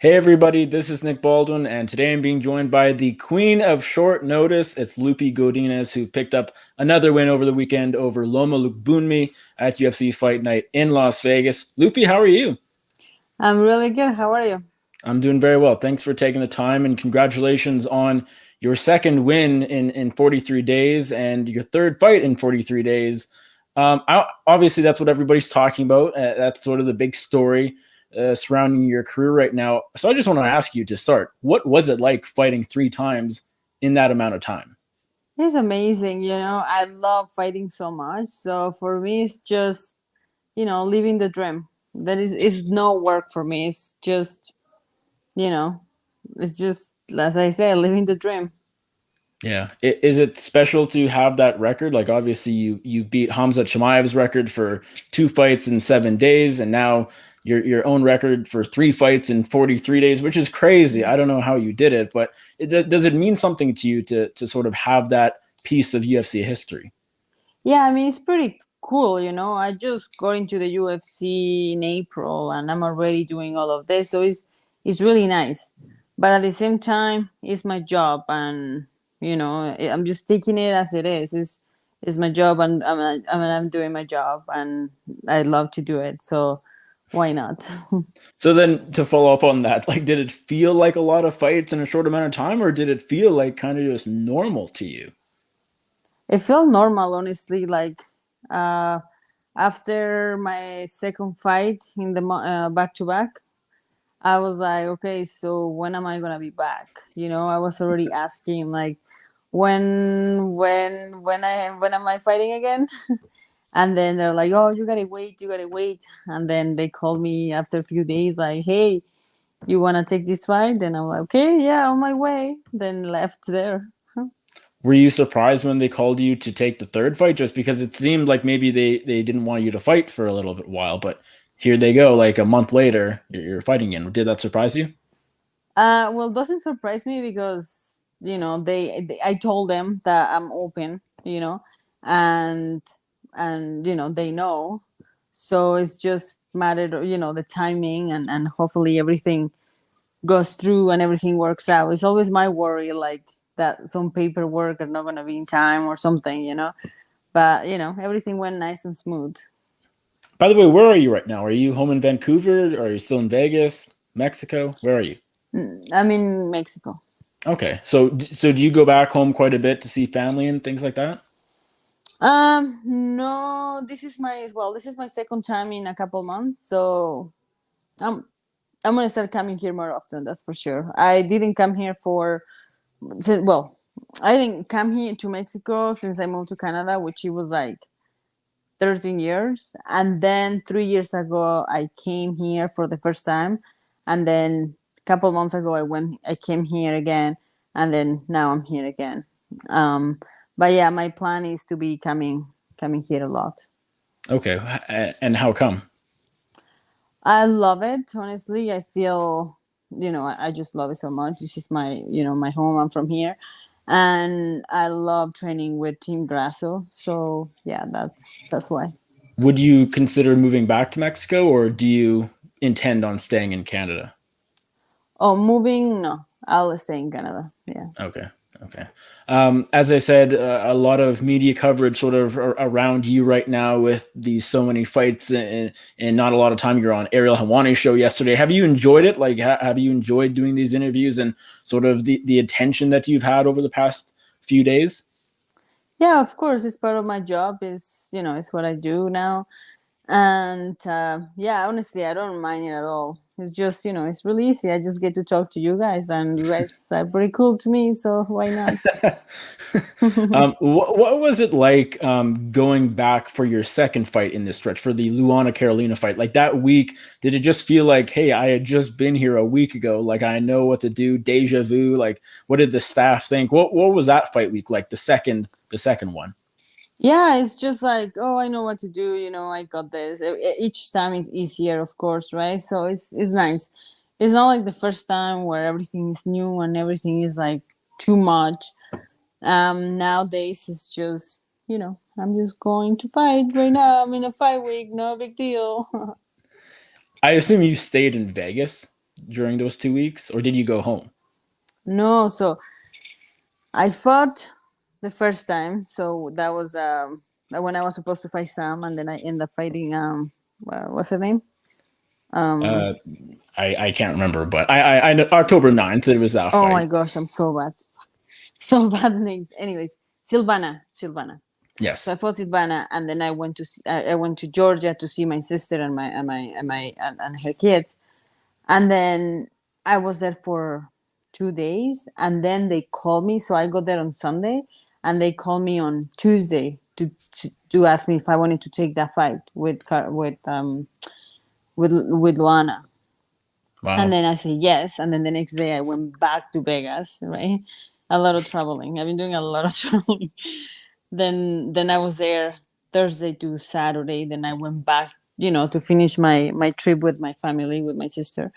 Hey everybody, this is Nick Baldwin, and today I'm being joined by the queen of short notice. It's Loopy Godinez, who picked up another win over the weekend over Loma Lookboonmee at UFC Fight Night in Las Vegas. Loopy, how are you? I'm really good. How are you? I'm doing very well. Thanks for taking the time, and congratulations on your second win in 43 days and your third fight in 43 days. Obviously, that's what everybody's talking about. That's sort of the big story surrounding your career right now. So I just want to ask you to start. What was it like fighting three times in that amount of time? It's amazing. I love fighting so much. So for me, it's just, living the dream. That is no work for me. It's just, you know, it's just, as I say, living the dream. Yeah. Is it special to have that record? Like obviously you beat Hamza Chimaev's record for two fights in 7 days, and now your own record for three fights in 43 days, which is crazy. I don't know how you did it, but does it mean something to you to sort of have that piece of UFC history? Yeah, I mean, it's pretty cool. I just got into the UFC in April and I'm already doing all of this. So it's really nice. But at the same time, it's my job and, I'm just taking it as it is. It's my job and I'm doing my job and I love to do it. So why not? So then to follow up on that, like did it feel like a lot of fights in a short amount of time, or did it feel like kind of just normal to you? It felt normal, honestly. Like, uh, after my second fight in the back to back, I was like, okay, so when am I gonna be back? I was already asking like, when am I fighting again? And then they're like, oh, you gotta wait. And then they called me after a few days, like, hey, you wanna take this fight? Then I'm like, okay, yeah, on my way. Then left there. Were you surprised when they called you to take the third fight, just because it seemed like maybe they didn't want you to fight for a little bit while, but here they go, like a month later, you're fighting again. Did that surprise you? Well, doesn't surprise me because I told them that I'm open, and they know, so it's just matter the timing and hopefully everything goes through and everything works out. It's always my worry, like that some paperwork are not gonna be in time or something, but everything went nice and smooth. By the way, where are you right now? Are you home in Vancouver? Are you still in Vegas, Mexico? Where are you? I'm in Mexico. Okay, so do you go back home quite a bit to see family and things like that? No, this is my second time in a couple months, so I'm I'm gonna start coming here more often. That's for sure. I didn't come here well, I didn't come here to Mexico since I moved to Canada, which it was like 13 years, and then 3 years ago I came here for the first time, and then a couple months ago I came here again, and then now I'm here again. Um, but yeah, my plan is to be coming here a lot. Okay, and how come? I love it. Honestly, I feel, I just love it so much. This is my home. I'm from here, and I love training with Team Grasso. So yeah, that's why. Would you consider moving back to Mexico, or do you intend on staying in Canada? Oh, moving? No, I'll stay in Canada. Yeah. Okay. Okay. As I said, a lot of media coverage sort of around you right now with these so many fights and not a lot of time. You're on Ariel Hawani's show yesterday. Have you enjoyed it? Like, have you enjoyed doing these interviews and sort of the attention that you've had over the past few days? Yeah, of course, it's part of my job. It's what I do now. And yeah, honestly, I don't mind it at all. It's just it's really easy. I just get to talk to you guys, and you guys are pretty cool to me, so why not? What was it like going back for your second fight in this stretch for the Luana Carolina fight? Like that week, did it just feel like, hey, I had just been here a week ago, like I know what to do, deja vu? Like, what did the staff think? What was that fight week like? The second one. Yeah, it's just like, oh, I know what to do. I got this. Each time is easier, of course, right? So it's nice. It's not like the first time where everything is new and everything is like too much. Nowadays it's just I'm just going to fight right now. I'm in a fight week, no big deal. I assume you stayed in Vegas. during those 2 weeks, or did you go home? No, so I fought the first time. So that was when I was supposed to fight Sam, and then I ended up fighting what's her name? Um, Uh, I can't remember, but I know October 9th it was that oh my fight. gosh, I'm so bad, so bad names. Anyways, Silvana. So Yes. I fought Silvana, and then I went to Georgia to see my sister and her kids, and then I was there for 2 days, and then they called me. So I got there on Sunday, and they called me on Tuesday to ask me if I wanted to take that fight with Luana. And Wow. then I said yes, and then the next day I went back to Vegas. Right, a lot of traveling. I've been doing a lot of traveling. Then I was there Thursday to Saturday. Then I went back, to finish my trip with my family, with my sister.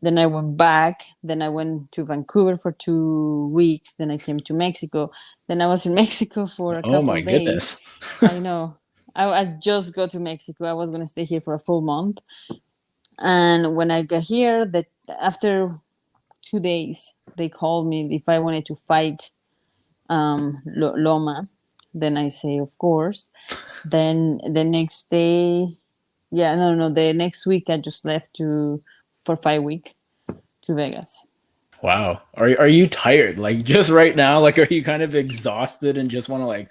Then I went back. Then I went to Vancouver for 2 weeks. Then I came to Mexico. Then I was in Mexico for a Oh couple my of days. goodness. I know. I just got to Mexico. I was going to stay here for a full month. And when I got here, that after 2 days, they called me if I wanted to fight Loma. Then I say, of course. Then the next day, yeah, no, the next week I just left to for 5 weeks to Vegas. Wow. Are you tired? Like just right now, like are you kind of exhausted and just want to like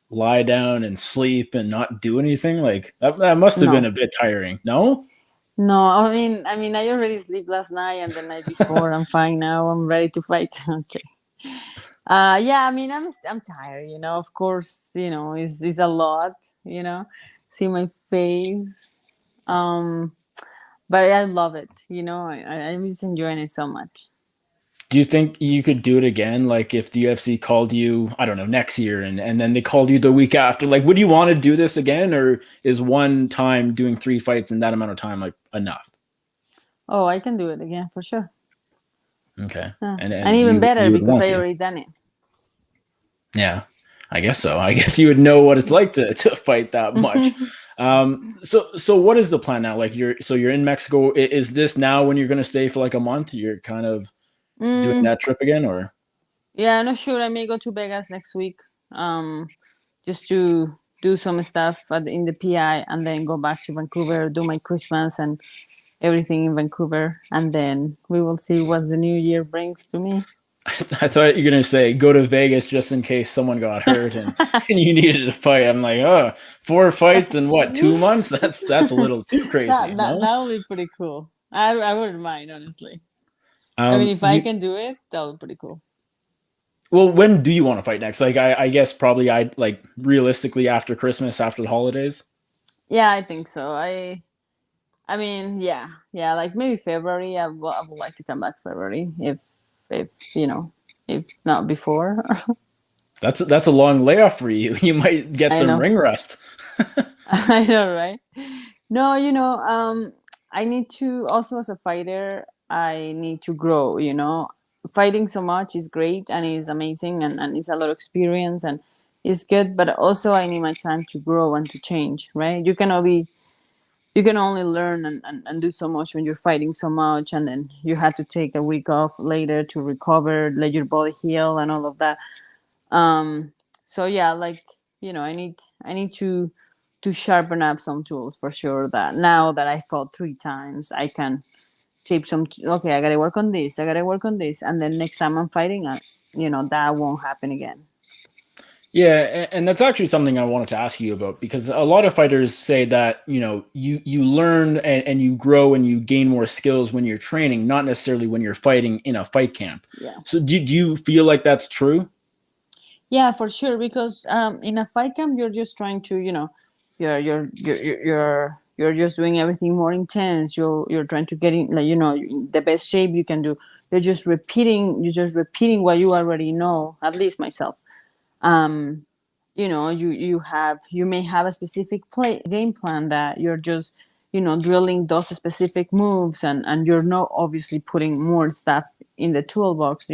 lie down and sleep and not do anything? Like that must have been a No, bit tiring. No? no. I mean, I already sleep last night and the night before. I'm fine now. I'm ready to fight. Okay. Yeah. I mean, I'm tired. Of course. It's a lot. See my face. Um, but I love it. I'm just enjoying it so much. Do you think you could do it again? Like if the UFC called you, I don't know, next year and then they called you the week after, like would you want to do this again, or is one time doing 3 fights in that amount of time like enough? Oh, I can do it again for sure. Okay. Yeah. And And even better you would because want I to. already done it. Yeah. I guess so. I guess you would know what it's like to fight that much. So what is the plan now? Like you're in Mexico. Is this now when you're going to stay for like a month? You're kind of doing Mm, that trip again, or? yeah, I'm not sure. I may go to Vegas next week, um, just to do some stuff in the PI, and then go back to Vancouver, do my Christmas and everything in Vancouver, and then we will see what the new year brings to me. I thought you were gonna say go to Vegas just in case someone got hurt and you needed to fight. I'm like, oh, 4 fights in what, 2 months? That's a little too that crazy, that no? that will be pretty cool. I wouldn't mind, honestly. I mean, if I You can do it, that would be pretty cool. well, when do you want to fight next? Like, I guess probably I like realistically after Christmas, after the holidays. Yeah, I think so. I mean, yeah, like maybe February. I would like to come back February if if not before. That's a long layoff for you. You might get I some know, ring rust. I know, right? No, I need to also as a fighter. I need to grow. Fighting so much is great and is amazing and it's a lot of experience and it's good. But also, I need my time to grow and to change. Right? You can only learn and do so much when you're fighting so much, and then you had to take a week off later to recover, let your body heal and all of that. So yeah, like, I need to sharpen up some tools for sure, that now that I fought 3 times I can tape okay, I gotta work on this, and then next time I'm fighting, that won't happen again. Yeah, and that's actually something I wanted to ask you about because a lot of fighters say that you learn and you grow and you gain more skills when you're training, not necessarily when you're fighting in a fight camp. Yeah. So do you feel like that's true? Yeah, for sure. Because in a fight camp, you're just trying to, you're just doing everything more intense. You're trying to get in, like, the best shape you can do. You're just repeating what you already know. At least myself. Um, you may have a specific play game plan that you're just, drilling those specific moves, and you're not obviously putting more stuff in the toolbox.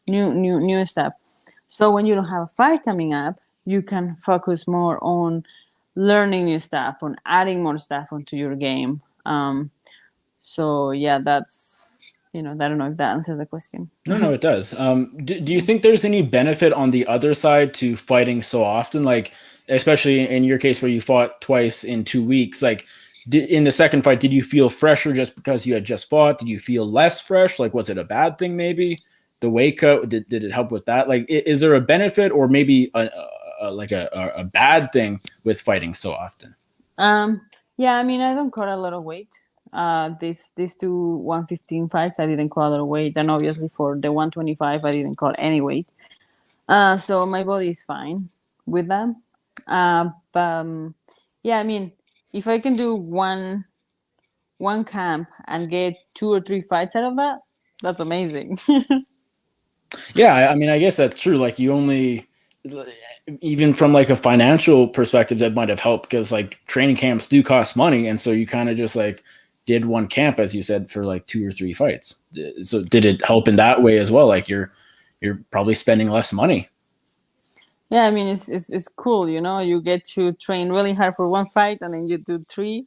New stuff. So when you don't have a fight coming up, you can focus more on learning new stuff, on adding more stuff onto your game. So yeah, I don't know if that answers the question. No, it does. Do you think there's any benefit on the other side to fighting so often? Like, especially in your case where you fought twice in 2 weeks, like in the second fight, did you feel fresher just because you had just fought? Did you feel less fresh? Like, was it a bad thing? Maybe the weight cut, did it help with that? Like, is there a benefit or maybe a bad thing with fighting so often? Um, yeah, I mean, I don't cut a lot of weight. These two 115 fights, I didn't cut a lot of weight, and obviously for the 125, I didn't cut any weight. So my body is fine with that. Yeah, I mean, if I can do one camp and get 2 or 3 fights out of that, that's amazing. Yeah, I mean, I guess that's true. Like, you only, even from like a financial perspective, that might have helped because like training camps do cost money, and so you kind of just like did one camp, as you said, for like 2 or 3 fights. So did it help in that way as well? Like you're probably spending less money. Yeah, I mean, it's cool, you get to train really hard for one fight and then you do three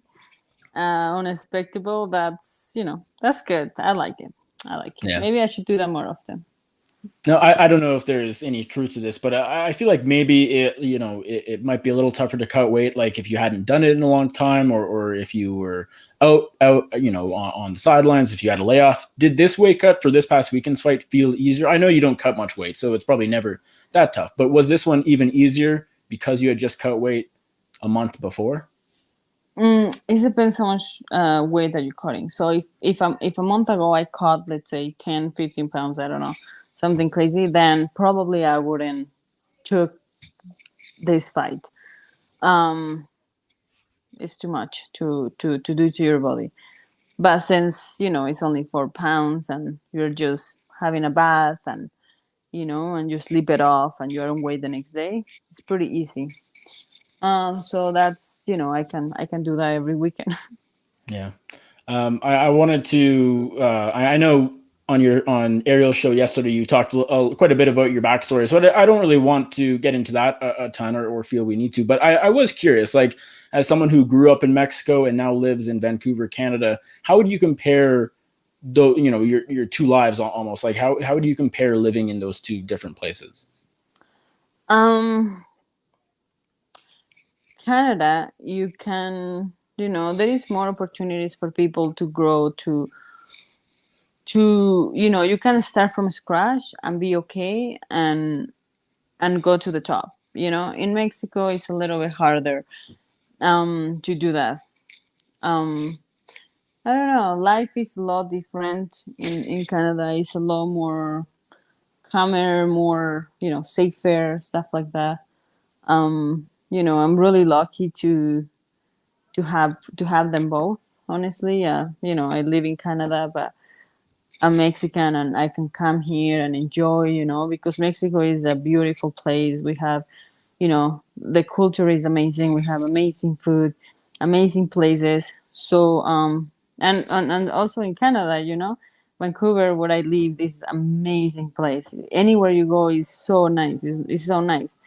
unexpectable. That's good. I like it. Yeah. Maybe I should do that more often. No, I don't know if there's any truth to this, but I feel like maybe it might be a little tougher to cut weight, like if you hadn't done it in a long time, or if you were out on the sidelines, if you had a layoff. Did this weight cut for this past weekend's fight feel easier? I know you don't cut much weight, so it's probably never that tough. But was this one even easier because you had just cut weight a month before? It depends how much weight that you're cutting. So if a month ago I cut, let's say 10, 15 pounds, I don't know, something crazy, then probably I wouldn't took this fight. It's too much to do to your body. But since it's only 4 pounds and you're just having a bath and you sleep it off and you're on weight the next day, it's pretty easy. So that's I can do that every weekend. Yeah. I wanted to. I know on Ariel's show yesterday, you talked quite a bit about your backstory. So I don't really want to get into that a ton or feel we need to. But I was curious, like as someone who grew up in Mexico and now lives in Vancouver, Canada, how would you compare your two lives almost? Like how would you compare living in those two different places? um Canada, you can, there is more opportunities for people to grow to you can start from scratch and be okay and go to the top. In Mexico it's a little bit harder to do that. I don't know, life is a lot different in Canada. It's a lot more calmer, more safer, stuff like that. I'm really lucky to have them both, honestly. I live in Canada, but I'm Mexican and I can come here and enjoy, because Mexico is a beautiful place. We have, the culture is amazing. We have amazing food, amazing places. So and also in Canada, Vancouver, where I live, this is amazing place. Anywhere you go is so nice. It's so nice.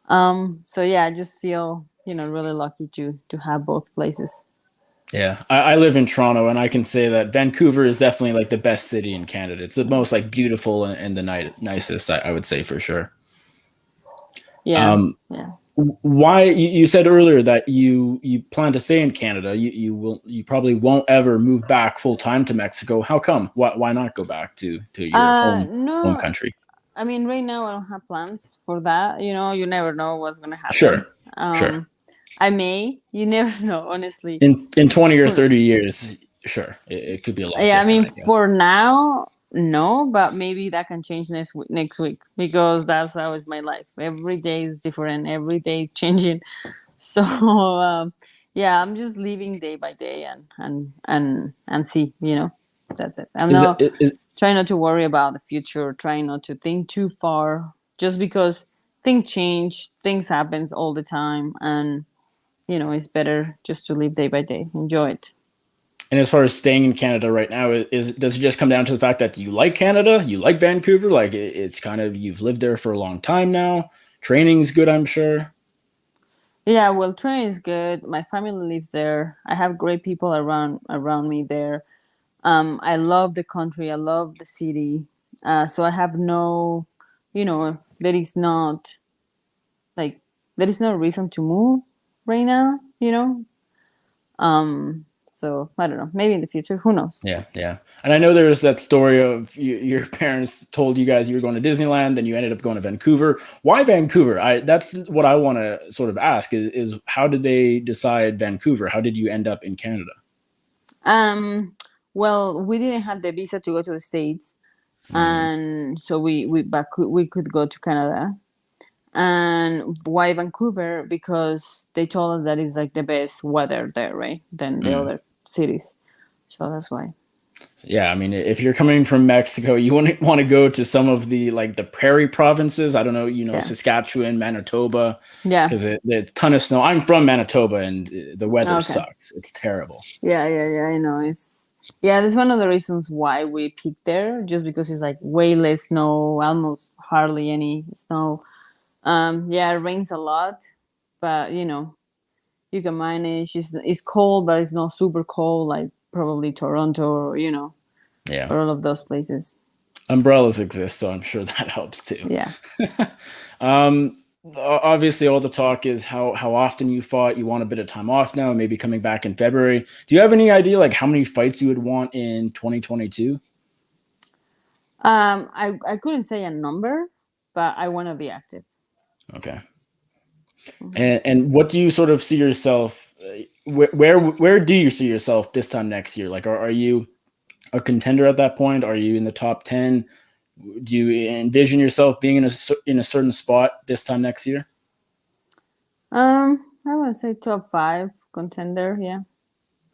So yeah, I just feel, really lucky to have both places. Yeah, I live in Toronto, and I can say that Vancouver is definitely like the best city in Canada. It's the most like beautiful and the nicest, I would say for sure. Yeah. Um, Yeah. why you said earlier that you plan to stay in Canada? You probably won't ever move back full time to Mexico. How come? Why not go back to your home No, country? I mean, right now I don't have plans for that. You never know what's gonna happen. Sure, sure. Um, I may. You never know, honestly. In 20 or For 30 years, sure, it could be a lot Yeah, I different, mean, I guess. for now, no, but maybe that can change next week because that's how is my life. Every day is different. Every day changing. So yeah, I'm just living day by day and see. That's it. I'm Is that not is trying not to worry about the future. Trying not to think too far. Just because things change, things happens all the time, and it's better just to live day by day. Enjoy it. And as far as staying in Canada right now, does it just come down to the fact that you like Canada, you like Vancouver, like it's kind of you've lived there for a long time now. Training's good, I'm sure. Yeah, well, training is good. My family lives there. I have great people around me there. I love the country. I love the city. So I have no, there is not like there is no reason to move right now. So I don't know. Maybe in the future, who knows? Yeah, yeah. And I know there's that story of your parents told you guys you were going to Disneyland, then you ended up going to Vancouver. Why Vancouver? That's what I want to sort of ask is how did they decide Vancouver? How did you end up in Canada? Well, we didn't have the visa to go to the States, Mm, and so we could go to Canada. And why Vancouver? Because they told us that it's like the best weather there, right? Than the mm. other cities. So that's why. Yeah, I mean, if you're coming from Mexico, you wouldn't want to go to some of the like the prairie provinces. I don't know, Yeah. Saskatchewan, Manitoba, Yeah. because there's a ton of snow. I'm from Manitoba, and the weather Okay. sucks. It's terrible. Yeah. I know. That's one of the reasons why we picked there, just because it's like way less snow, almost hardly any snow. Yeah, it rains a lot, but you can manage. It's cold, but it's not super cold like probably Toronto or Yeah, or all of those places. umbrellas exist, so I'm sure that helps too. Yeah. Obviously, all the talk is how often you fought. You want a bit of time off now, maybe coming back in February. Do you have any idea like how many fights you would want in 2022? I couldn't say a number, but I want to be active. Okay. Mhm. And what do you sort of see yourself? Where do you see yourself this time next year? Like, are you a contender at that point? Are you in the top 10? Do you envision yourself being in a certain spot this time next year? I want to say top 5 contender. Yeah.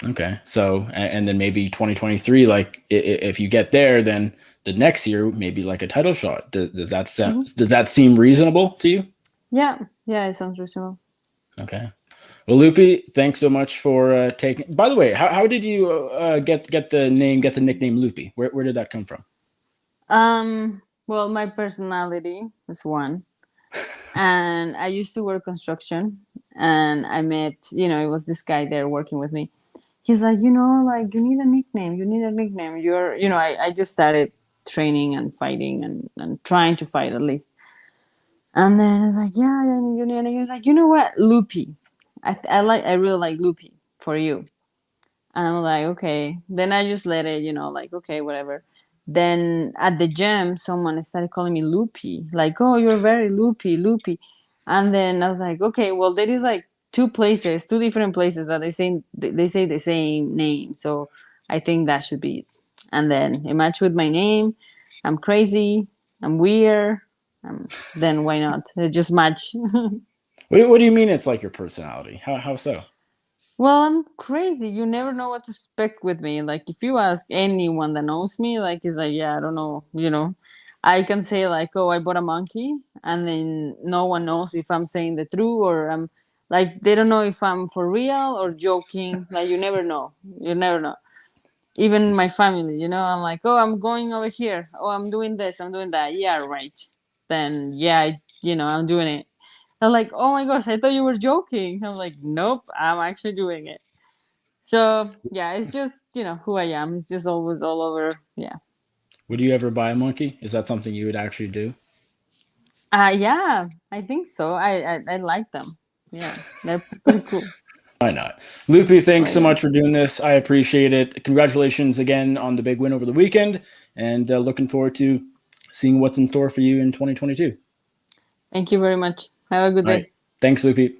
Okay, so and then maybe 2023, like if you get there, then the next year maybe like a title shot. Hmm. Does that seem reasonable to you? Yeah. Yeah. It sounds reasonable. Okay. Well, Loopy, thanks so much for taking. By the way, how did you get the nickname Loopy? Where did that come from? Well, my personality is one, and I used to work construction, and I met, it was this guy there working with me. He's like, like you need a nickname. You need a nickname. I just started training and fighting and trying to fight at least. And then it's like, yeah, you need a nickname. He's like, you know what, Loopy. I really like Loopy for you. And I'm like, okay. Then I just let it, like, okay, whatever. Then at the gym, someone started calling me Loopy, like, oh, you're very loopy, loopy. And then I was like, okay, well, there is like two different places that they say the same name. So I think that should be it. And then it matched with my name. I'm crazy. I'm weird. Then why not? It just match. What do you mean? It's like your personality? How so? Well, I'm crazy. You never know what to expect with me. Like if you ask anyone that knows me, like it's like, yeah, I don't know, I can say like, oh, I bought a monkey, and then no one knows if I'm saying the truth or I'm like they don't know if I'm for real or joking. Like you never know. You never know. Even my family, I'm like, oh, I'm going over here. Oh, I'm doing this. I'm doing that. Yeah, right. Then yeah, I'm doing it. They're like, oh my gosh, I thought you were joking. I'm like, nope, I'm actually doing it. So yeah, it's just who I am. It's just always all over. Yeah. Would you ever buy a monkey? Is that something you would actually do? Yeah, I think so. I like them. Yeah, they're pretty cool. Why not? Loopy, thanks Why so much not? for doing this. I appreciate it. Congratulations again on the big win over the weekend, and looking forward to seeing what's in store for you in 2022. Thank you very much. Have a good All right. day. Thanks, Loopy.